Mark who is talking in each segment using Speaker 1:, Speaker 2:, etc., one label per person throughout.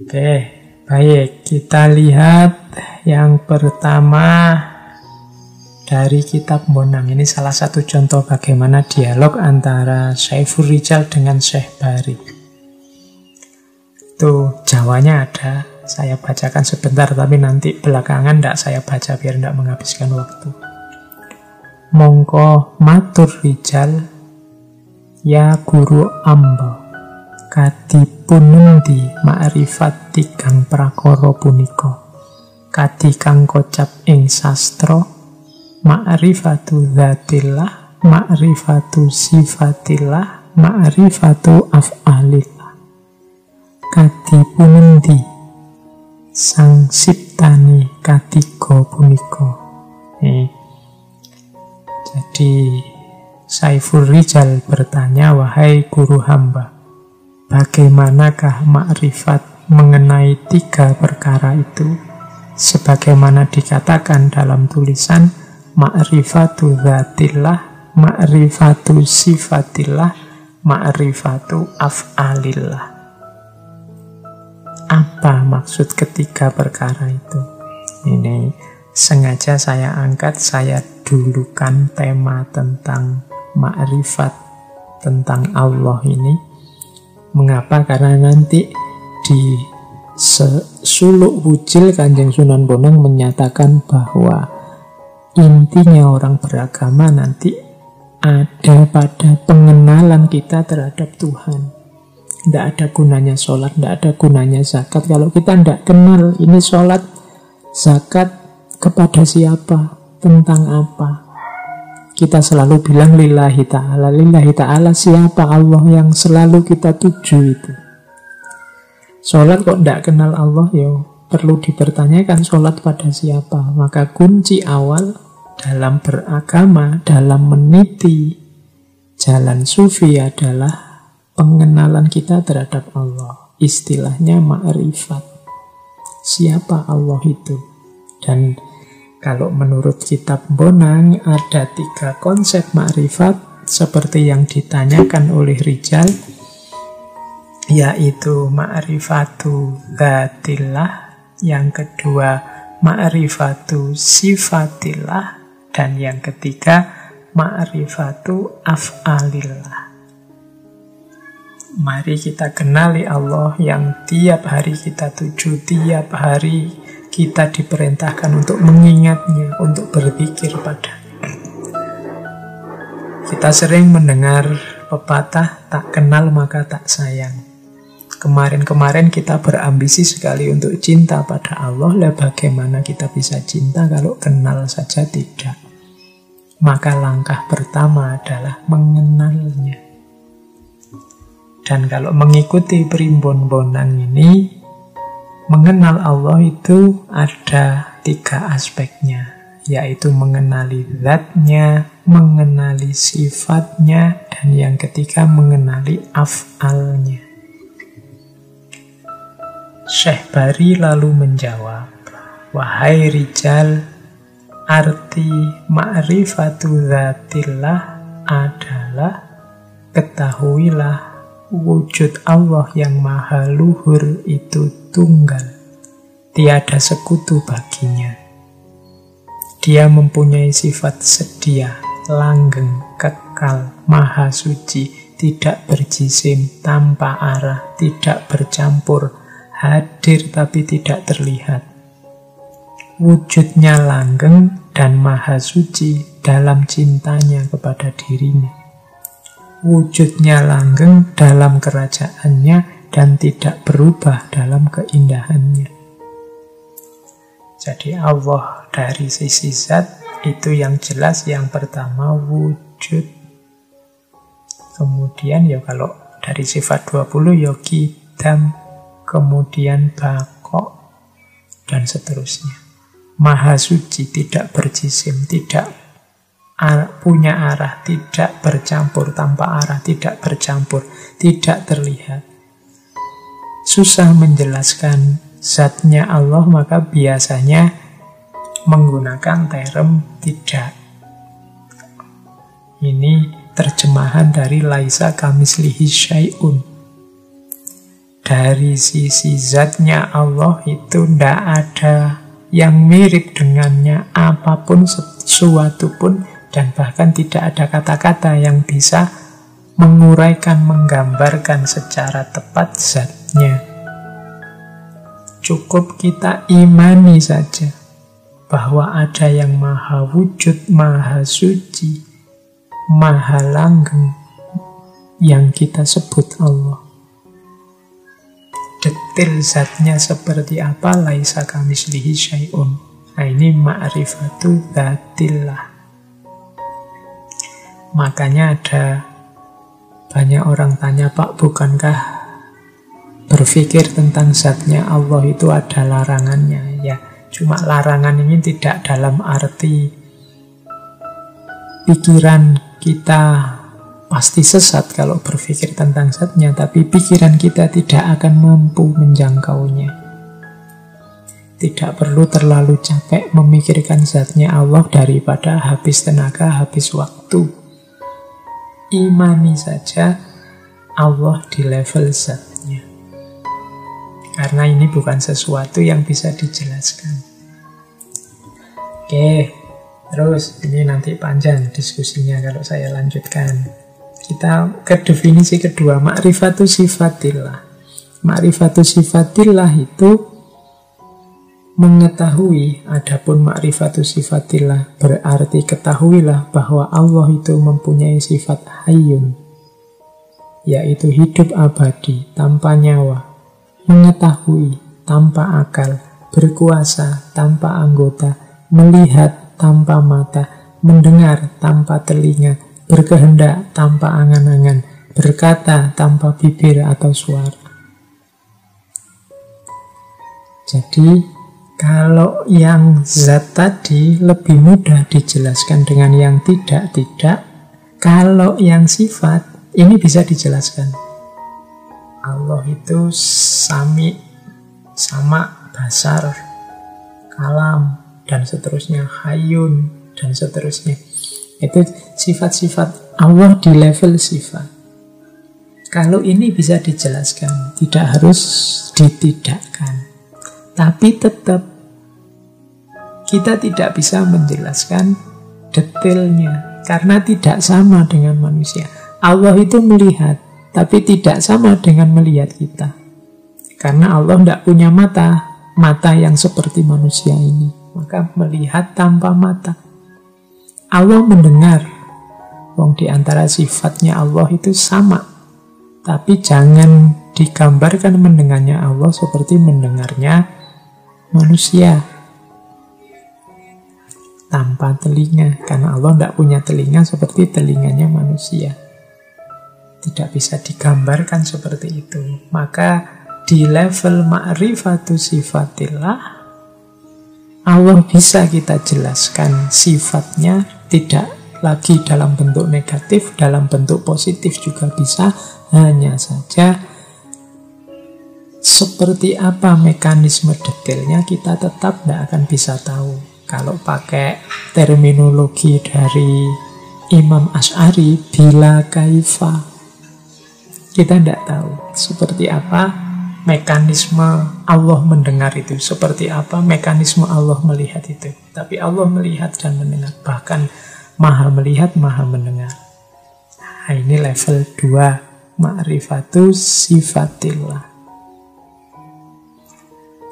Speaker 1: Oke, baik. Kita lihat yang pertama dari kitab Bonang. Ini salah satu contoh bagaimana dialog antara Saiful Rijal dengan Syekh Bari. Itu Jawanya ada, saya bacakan sebentar, tapi nanti belakangan tidak saya baca biar tidak menghabiskan waktu. Mongko matur Rijal, ya guru amba, kadipun endi ma'rifat tigang prakara punika, kadi kang kocap ing sastra, ma'rifatu dzatillah, ma'rifatu sifatillah, ma'rifatu af'alillah. Kadipun endi sang siptani katiga punika. Jadi Saiful Rijal bertanya, wahai guru hamba, bagaimanakah makrifat mengenai tiga perkara itu? Sebagaimana dikatakan dalam tulisan, ma'rifatu dzatillah, ma'rifatu sifatillah, ma'rifatu af'alillah. Apa maksud ketiga perkara itu? Ini sengaja saya angkat, saya dulukan tema tentang ma'rifat, tentang Allah ini. Mengapa? Karena nanti di Suluk Wujil Kanjeng Sunan Bonang menyatakan bahwa intinya orang beragama nanti ada pada pengenalan kita terhadap Tuhan. Tidak ada gunanya sholat, tidak ada gunanya zakat kalau kita tidak kenal ini sholat, zakat kepada siapa, tentang apa. Kita selalu bilang lillahi ta'ala. Lillahi ta'ala siapa? Allah yang selalu kita tuju itu. Sholat kok tidak kenal Allah, ya perlu dipertanyakan sholat pada siapa. Maka kunci awal dalam beragama, dalam meniti jalan sufi adalah pengenalan kita terhadap Allah. Istilahnya ma'rifat. Siapa Allah itu? Dan kalau menurut kitab Bonang ada 3 konsep ma'rifat seperti yang ditanyakan oleh Rijal, yaitu ma'rifatu dzatillah, yang kedua ma'rifatu sifatillah, dan yang ketiga ma'rifatu af'alillah. Mari kita kenali Allah yang tiap hari kita tuju, tiap hari kita diperintahkan untuk mengingatnya, untuk berzikir padanya. Kita sering mendengar pepatah, tak kenal maka tak sayang. Kemarin-kemarin kita berambisi sekali untuk cinta pada Allah. Lah bagaimana kita bisa cinta kalau kenal saja tidak? Maka langkah pertama adalah mengenalnya. Dan kalau mengikuti Primbon Bonang ini, mengenal Allah itu ada 3 aspeknya, yaitu mengenali zatnya, mengenali sifatnya, dan yang ketiga mengenali af'alnya. Syekh Bari lalu menjawab, wahai Rijal, arti ma'rifatu dzatillah adalah ketahuilah wujud Allah yang maha luhur itu tunggal, tiada sekutu baginya. Dia mempunyai sifat sedia, langgeng, kekal, maha suci, tidak berjisim, tanpa arah, tidak bercampur, hadir tapi tidak terlihat. Wujudnya langgeng dan maha suci dalam cintanya kepada dirinya. Wujudnya langgeng dalam kerajaannya dan tidak berubah dalam keindahannya. Jadi Allah dari sisi zat itu yang jelas, yang pertama wujud. Kemudian ya kalau dari sifat 20 ya qidam, kemudian baqo, dan seterusnya. Maha suci, tidak berjisim, tidak punya arah, tidak bercampur, tanpa arah, tidak bercampur, tidak terlihat. Susah menjelaskan zatnya Allah, maka biasanya menggunakan term tidak. Ini terjemahan dari laisa kamislihi syai'un. dari sisi zatnya Allah itu tidak ada yang mirip dengannya apapun, sesuatu pun, dan bahkan tidak ada kata-kata yang bisa menguraikan, menggambarkan secara tepat zatnya. Cukup kita imani saja bahwa ada yang maha wujud, maha suci, maha langgeng, yang kita sebut Allah. Detil zatnya seperti apa, laisa kamitslihi syai'un. Nah, ini ma'rifatu dzatillah. Makanya ada banyak orang tanya, Pak, bukankah berpikir tentang zatnya Allah itu ada larangannya? Ya, cuma larangan ini tidak dalam arti pikiran kita pasti sesat kalau berpikir tentang zatnya, tapi pikiran kita tidak akan mampu menjangkaunya. Tidak perlu terlalu capek memikirkan zatnya Allah daripada habis tenaga, habis waktu. Imani saja Allah di level zatnya. Karena ini bukan sesuatu yang bisa dijelaskan. Oke, terus ini nanti panjang diskusinya kalau saya lanjutkan. Kita ke definisi kedua, ma'rifatu sifatillah. Ma'rifatu sifatillah itu mengetahui, adapun ma'rifatu sifatillah berarti ketahuilah bahwa Allah itu mempunyai sifat hayyun, yaitu hidup abadi, tanpa nyawa, mengetahui tanpa akal, berkuasa tanpa anggota, melihat tanpa mata, mendengar tanpa telinga, berkehendak tanpa angan-angan, berkata tanpa bibir atau suara. Jadi, kalau yang zat tadi lebih mudah dijelaskan dengan yang tidak. Kalau yang sifat, ini bisa dijelaskan. Allah itu sami, sama, basar, kalam, dan seterusnya, hayyun, dan seterusnya. Itu sifat-sifat Allah di level sifat. Kalau ini bisa dijelaskan, tidak harus ditidakkan. Tapi tetap kita tidak bisa menjelaskan detailnya, karena tidak sama dengan manusia. Allah itu melihat, tapi tidak sama dengan melihat kita. Karena Allah tidak punya mata yang seperti manusia ini. Maka melihat tanpa mata. Allah mendengar. Wong di antara sifatnya Allah itu sama. Tapi jangan digambarkan mendengarnya Allah seperti mendengarnya manusia. Tanpa telinga. Karena Allah tidak punya telinga seperti telinganya manusia. Tidak bisa digambarkan seperti itu. Maka di level ma'rifatu sifatillah, Allah bisa kita jelaskan sifatnya, tidak lagi dalam bentuk negatif, dalam bentuk positif juga bisa. Hanya saja seperti apa mekanisme detailnya kita tetap tidak akan bisa tahu. Kalau pakai terminologi dari Imam Asy'ari, bila kaifa, kita tidak tahu seperti apa mekanisme Allah mendengar itu, seperti apa mekanisme Allah melihat itu. Tapi Allah melihat dan mendengar, bahkan maha melihat, maha mendengar. Nah, ini level 2, ma'rifatu sifatillah.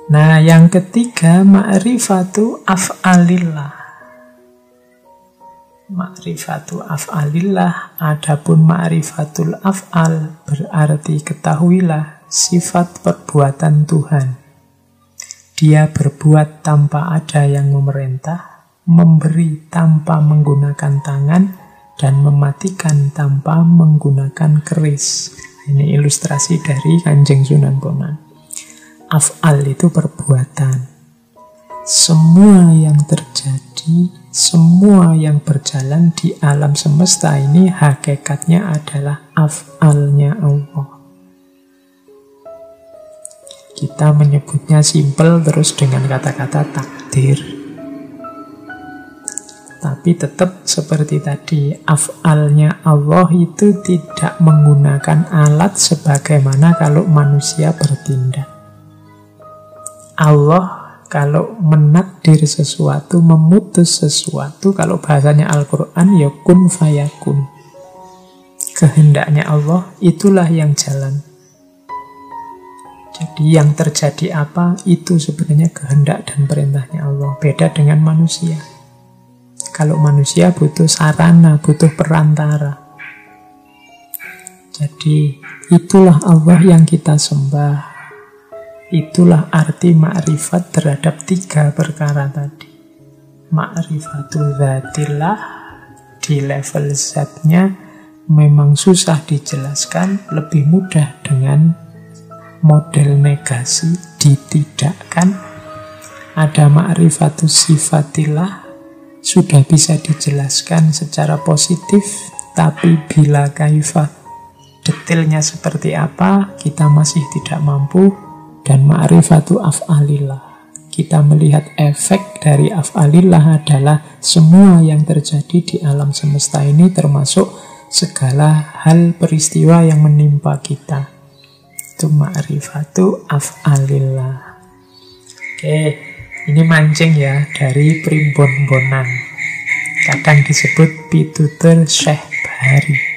Speaker 1: Nah, yang ketiga, ma'rifatu af'alillah. Ma'rifatu af'alillah, adapun ma'rifatul af'al berarti ketahuilah sifat perbuatan Tuhan. Dia berbuat tanpa ada yang memerintah, memberi tanpa menggunakan tangan, dan mematikan tanpa menggunakan keris. Ini ilustrasi dari Kanjeng Sunan Bonang. Af'al itu perbuatan. Semua yang terjadi, semua yang berjalan di alam semesta ini hakikatnya adalah af'alnya Allah. Kita menyebutnya simpel terus dengan kata-kata takdir. Tapi tetap seperti tadi, af'alnya Allah itu tidak menggunakan alat sebagaimana kalau manusia bertindak. Allah kalau menakdir sesuatu, memutus sesuatu, kalau bahasanya Al-Quran ya kun fayakun. Kehendaknya Allah itulah yang jalan. Jadi yang terjadi apa, itu sebenarnya kehendak dan perintahnya Allah. Beda dengan manusia. Kalau manusia butuh sarana, butuh perantara. Jadi itulah Allah yang kita sembah. Itulah arti ma'rifat terhadap 3 perkara tadi. Ma'rifatul dzatillah di level zatnya memang susah dijelaskan, lebih mudah dengan model negasi, ditidakkan. Ada ma'rifatus sifatillah, sudah bisa dijelaskan secara positif, tapi bila kaifah, detailnya seperti apa, kita masih tidak mampu. Dan ma'rifatu af'alillah, kita melihat efek dari af'alillah adalah semua yang terjadi di alam semesta ini, termasuk segala hal peristiwa yang menimpa kita. Itu ma'rifatu af'alillah. Oke, ini mancing ya dari Primbon Bonang. Kadang disebut pitutur Syekh Bahari.